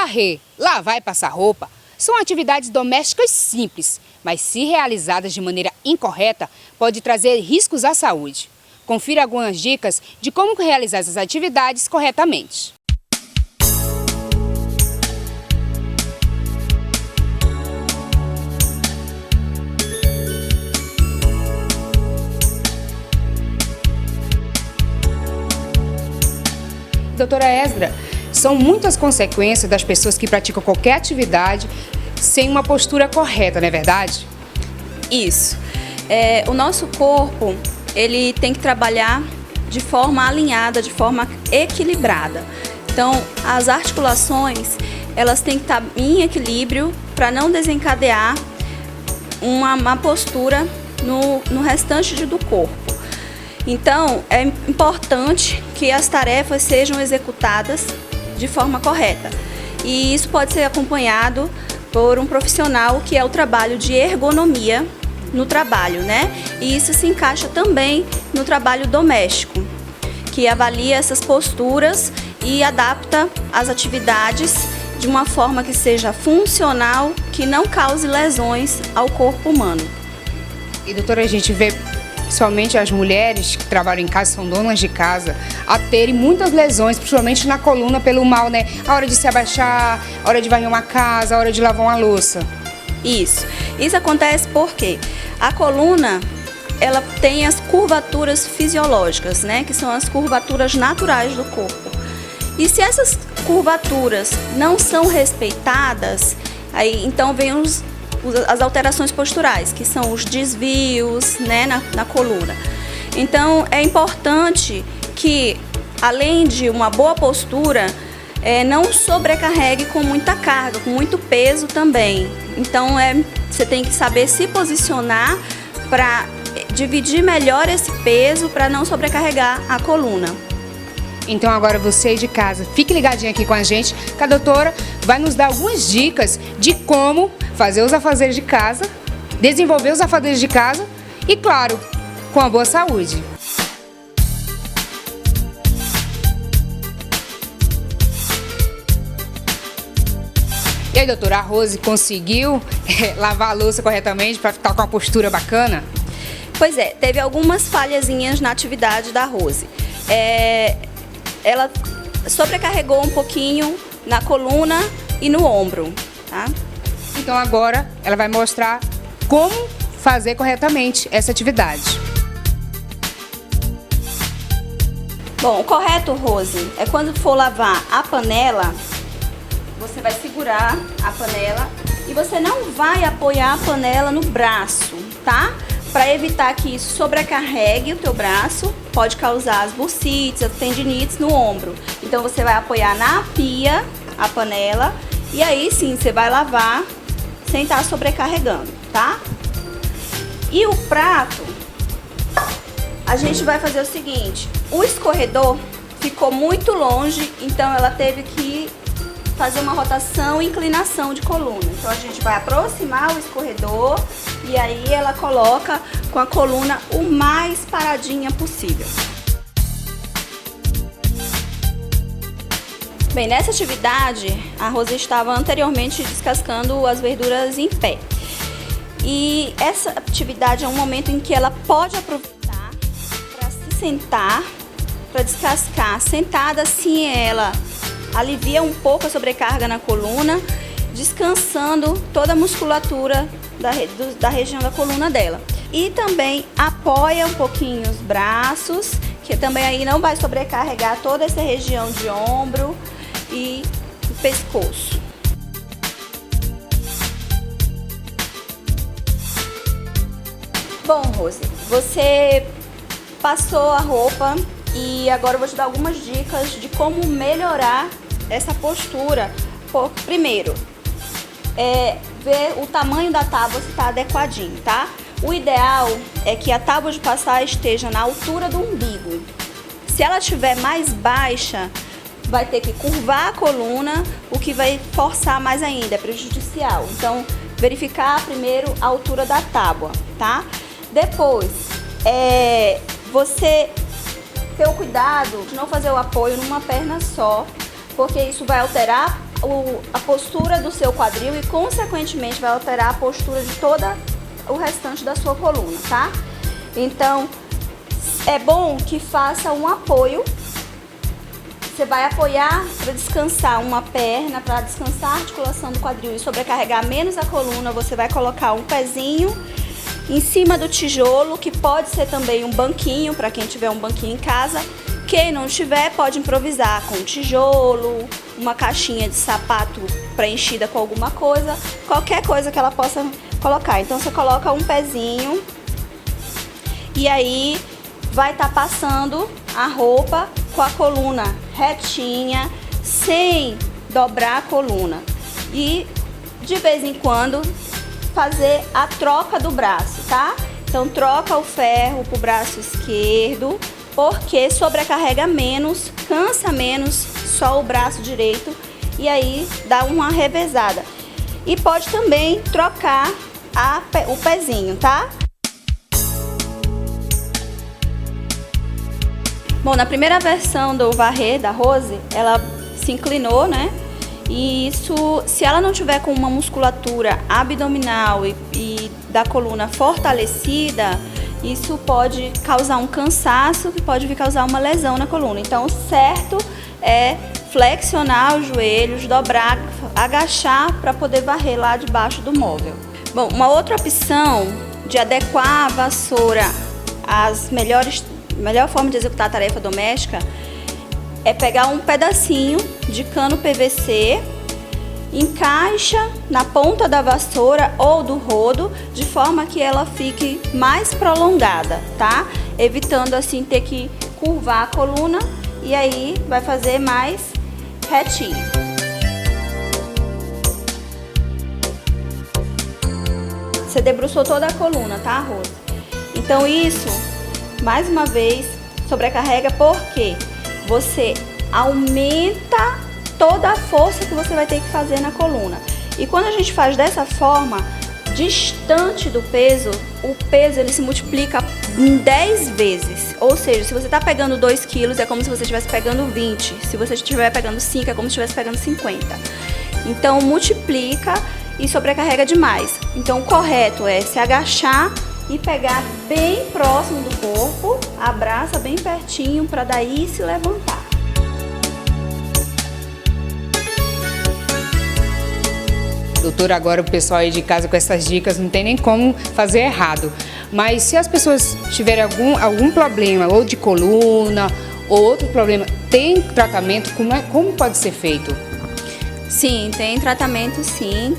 Varrer, lavar e passar roupa são atividades domésticas simples, mas se realizadas de maneira incorreta, pode trazer riscos à saúde. Confira algumas dicas de como realizar essas atividades corretamente. Doutora Esdra, são muitas consequências das pessoas que praticam qualquer atividade sem uma postura correta, não é verdade? Isso. O nosso corpo, ele tem que trabalhar de forma alinhada, de forma equilibrada. Então, as articulações, elas têm que estar em equilíbrio para não desencadear uma má postura no restante do corpo. Então, é importante que as tarefas sejam executadas de forma correta. E isso pode ser acompanhado por um profissional que é o trabalho de ergonomia no trabalho, né? E isso se encaixa também no trabalho doméstico, que avalia essas posturas e adapta as atividades de uma forma que seja funcional, que não cause lesões ao corpo humano. E doutora, a gente vê principalmente as mulheres que trabalham em casa, são donas de casa, a terem muitas lesões, principalmente na coluna pelo mal, né? A hora de se abaixar, a hora de varrer uma casa, a hora de lavar uma louça. Isso acontece porque a coluna, ela tem as curvaturas fisiológicas, né? Que são as curvaturas naturais do corpo. E se essas curvaturas não são respeitadas, aí então vem as alterações posturais, que são os desvios, né, na coluna. Então, é importante que, além de uma boa postura, não sobrecarregue com muita carga, com muito peso também. Então, você tem que saber se posicionar para dividir melhor esse peso, para não sobrecarregar a coluna. Então agora você de casa, fique ligadinho aqui com a gente, que a doutora vai nos dar algumas dicas de como fazer os afazeres de casa, desenvolver os afazeres de casa e, claro, com a boa saúde. E aí, doutora, a Rose conseguiu lavar a louça corretamente para ficar com uma postura bacana? Pois é, teve algumas falhazinhas na atividade da Rose. Ela sobrecarregou um pouquinho na coluna e no ombro, tá? Então agora ela vai mostrar como fazer corretamente essa atividade. Bom, o correto, Rose, é quando for lavar a panela, você vai segurar a panela e você não vai apoiar a panela no braço, tá? Para evitar que isso sobrecarregue o teu braço, pode causar as bursites, as tendinites no ombro. Então você vai apoiar na pia a panela e aí sim você vai lavar sem estar sobrecarregando, tá? E o prato, a gente vai fazer o seguinte, o escorredor ficou muito longe, então ela teve que fazer uma rotação e inclinação de coluna. Então a gente vai aproximar o escorredor e aí ela coloca com a coluna o mais paradinha possível. Bem, nessa atividade a Rosa estava anteriormente descascando as verduras em pé. E essa atividade é um momento em que ela pode aproveitar para se sentar, para descascar. Sentada assim ela alivia um pouco a sobrecarga na coluna, descansando toda a musculatura da região da coluna dela. E também apoia um pouquinho os braços, que também aí não vai sobrecarregar toda essa região de ombro e pescoço. Bom, Rose, você passou a roupa e agora eu vou te dar algumas dicas de como melhorar essa postura. Primeiro, ver o tamanho da tábua se está adequadinho, tá? O ideal é que a tábua de passar esteja na altura do umbigo. Se ela estiver mais baixa, vai ter que curvar a coluna, o que vai forçar mais ainda, é prejudicial. Então, verificar primeiro a altura da tábua, tá? Depois, você ter o cuidado de não fazer o apoio numa perna só, porque isso vai alterar a postura do seu quadril e, consequentemente, vai alterar a postura de toda o restante da sua coluna, tá? Então, é bom que faça um apoio. Você vai apoiar para descansar uma perna, para descansar a articulação do quadril e sobrecarregar menos a coluna. Você vai colocar um pezinho em cima do tijolo, que pode ser também um banquinho, para quem tiver um banquinho em casa. Quem não tiver, pode improvisar com um tijolo, uma caixinha de sapato preenchida com alguma coisa, qualquer coisa que ela possa colocar. Então, você coloca um pezinho e aí vai estar passando a roupa com a coluna retinha, sem dobrar a coluna. E de vez em quando fazer a troca do braço, tá? Então troca o ferro pro braço esquerdo, porque sobrecarrega menos, cansa menos só o braço direito e aí dá uma revezada. E pode também trocar o pezinho, tá? Bom, na primeira versão do varrer da Rose, ela se inclinou, né? E isso, se ela não tiver com uma musculatura abdominal e da coluna fortalecida, isso pode causar um cansaço que pode causar uma lesão na coluna. Então, o certo é flexionar os joelhos, dobrar, agachar para poder varrer lá debaixo do móvel. Bom, uma outra opção de adequar a vassoura às melhor forma de executar a tarefa doméstica é pegar um pedacinho de cano PVC, encaixa na ponta da vassoura ou do rodo, de forma que ela fique mais prolongada, tá? Evitando assim ter que curvar a coluna e aí vai fazer mais retinho. Você debruçou toda a coluna, tá, Rose? Então isso, mais uma vez, sobrecarrega porque você aumenta toda a força que você vai ter que fazer na coluna. E quando a gente faz dessa forma, distante do peso, o peso ele se multiplica em 10 vezes. Ou seja, se você está pegando 2 quilos, é como se você estivesse pegando 20. Se você estiver pegando 5, é como se estivesse pegando 50. Então, multiplica e sobrecarrega demais. Então, o correto é se agachar e pegar bem próximo do corpo, abraça bem pertinho para daí se levantar. Doutora, agora o pessoal aí de casa com essas dicas não tem nem como fazer errado. Mas se as pessoas tiverem algum problema, ou de coluna, ou outro problema, tem tratamento? Como pode ser feito? Sim, tem tratamento sim.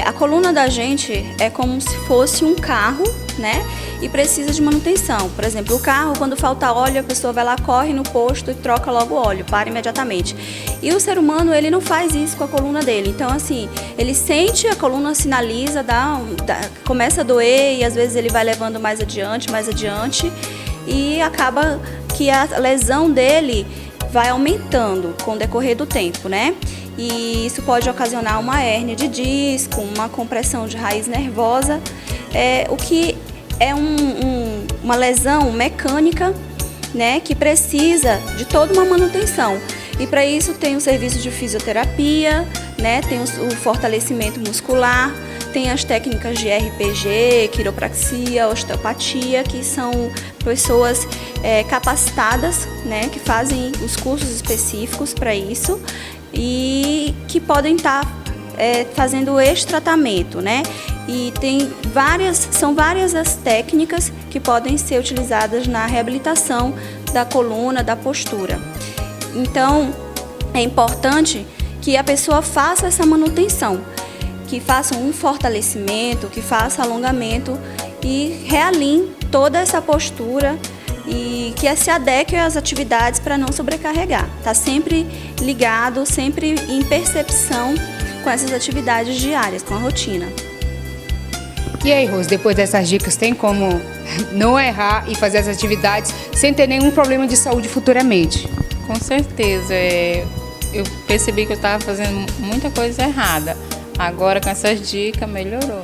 A coluna da gente é como se fosse um carro, né? E precisa de manutenção. Por exemplo, o carro, quando falta óleo, a pessoa vai lá, corre no posto e troca logo o óleo, para imediatamente. E o ser humano, ele não faz isso com a coluna dele. Então, assim, ele sente, a coluna sinaliza, começa a doer e às vezes ele vai levando mais adiante, e acaba que a lesão dele vai aumentando com o decorrer do tempo, né? E isso pode ocasionar uma hérnia de disco, uma compressão de raiz nervosa, o que é uma lesão mecânica, né, que precisa de toda uma manutenção. E para isso tem o serviço de fisioterapia, né, tem o fortalecimento muscular, tem as técnicas de RPG, quiropraxia, osteopatia, que são pessoas capacitadas, né, que fazem os cursos específicos para isso e que podem estar fazendo esse tratamento, né? E são várias as técnicas que podem ser utilizadas na reabilitação da coluna, da postura. Então, é importante que a pessoa faça essa manutenção, que faça um fortalecimento, que faça alongamento e realinhe toda essa postura e que se adeque às atividades para não sobrecarregar. Tá sempre ligado, sempre em percepção com essas atividades diárias, com a rotina. E aí, Rose, depois dessas dicas, tem como não errar e fazer as atividades sem ter nenhum problema de saúde futuramente? Com certeza. Eu percebi que eu estava fazendo muita coisa errada. Agora, com essas dicas, melhorou.